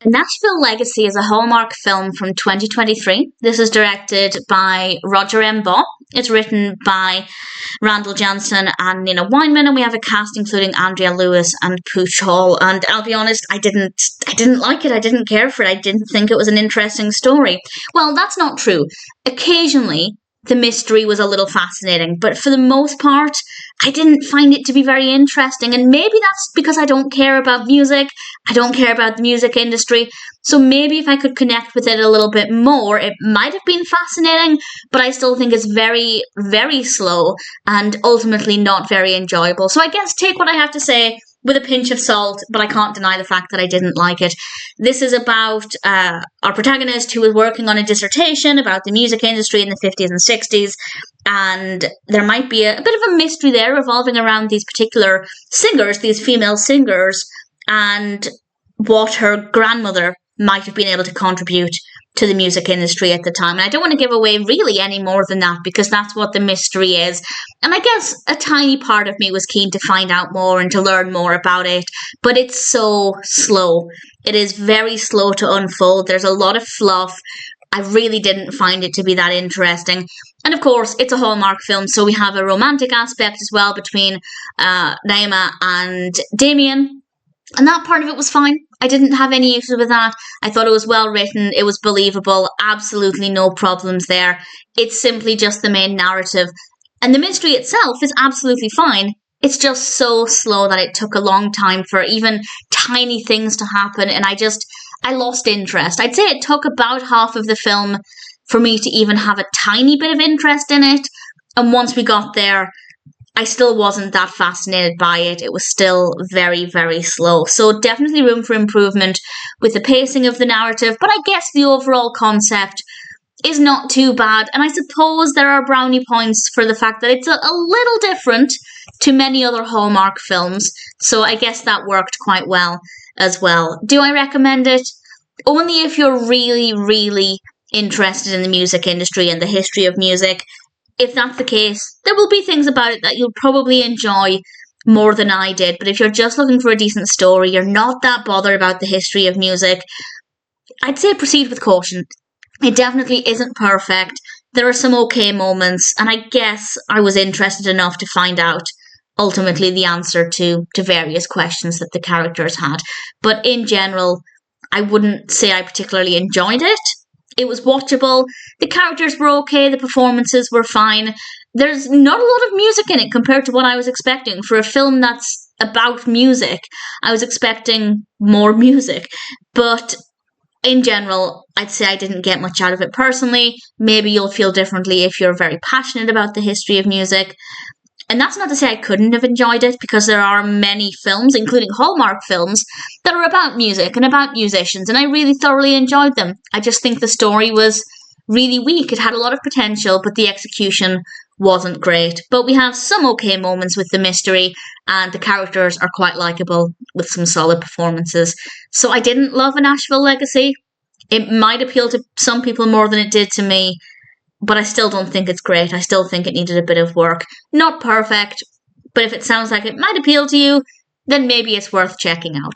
Nashville Legacy is a Hallmark film from 2023. This is directed by Roger M. Bobb. It's written by Randall, Jahnson and Nina Weinman, and we have a cast including Andrea Lewis and Pooch Hall. And I'll be honest, I didn't like it. I didn't care for it. I didn't think it was an interesting story. Well, that's not true. Occasionally, the mystery was a little fascinating, but for the most part, I didn't find it to be very interesting. And maybe that's because I don't care about music. I don't care about the music industry. So maybe if I could connect with it a little bit more, it might have been fascinating, but I still think it's very, very slow and ultimately not very enjoyable. So I guess take what I have to say with a pinch of salt, but I can't deny the fact that I didn't like it. This is about our protagonist who was working on a dissertation about the music industry in the 50s and 60s, and there might be a bit of a mystery there revolving around these particular singers, these female singers, and what her grandmother might have been able to contribute to the music industry at the time. And I don't want to give away really any more than that because that's what the mystery is. And I guess a tiny part of me was keen to find out more and to learn more about it, but it's so slow. It is very slow to unfold. There's a lot of fluff. I really didn't find it to be that interesting. And of course, it's a Hallmark film, so we have a romantic aspect as well between Naima and Damian. And that part of it was fine. I didn't have any issues with that. I thought it was well written. It was believable. Absolutely no problems there. It's simply just the main narrative. And the mystery itself is absolutely fine. It's just so slow that it took a long time for even tiny things to happen. And I lost interest. I'd say it took about half of the film for me to even have a tiny bit of interest in it. And once we got there, I still wasn't that fascinated by it. It was still very, very slow. So definitely room for improvement with the pacing of the narrative. But I guess the overall concept is not too bad. And I suppose there are brownie points for the fact that it's a little different to many other Hallmark films. So I guess that worked quite well as well. Do I recommend it? Only if you're really, really interested in the music industry and the history of music. If that's the case, there will be things about it that you'll probably enjoy more than I did. But if you're just looking for a decent story, you're not that bothered about the history of music, I'd say proceed with caution. It definitely isn't perfect. There are some okay moments, and I guess I was interested enough to find out ultimately the answer to various questions that the characters had. But in general, I wouldn't say I particularly enjoyed it. It was watchable. The characters were okay. The performances were fine. There's not a lot of music in it compared to what I was expecting. For a film that's about music, I was expecting more music. But in general, I'd say I didn't get much out of it personally. Maybe you'll feel differently if you're very passionate about the history of music. And that's not to say I couldn't have enjoyed it, because there are many films, including Hallmark films, that are about music and about musicians, and I really thoroughly enjoyed them. I just think the story was really weak. It had a lot of potential, but the execution wasn't great. But we have some okay moments with the mystery, and the characters are quite likeable with some solid performances. So I didn't love A Nashville Legacy. It might appeal to some people more than it did to me, but I still don't think it's great. I still think it needed a bit of work. Not perfect, but if it sounds like it might appeal to you, then maybe it's worth checking out.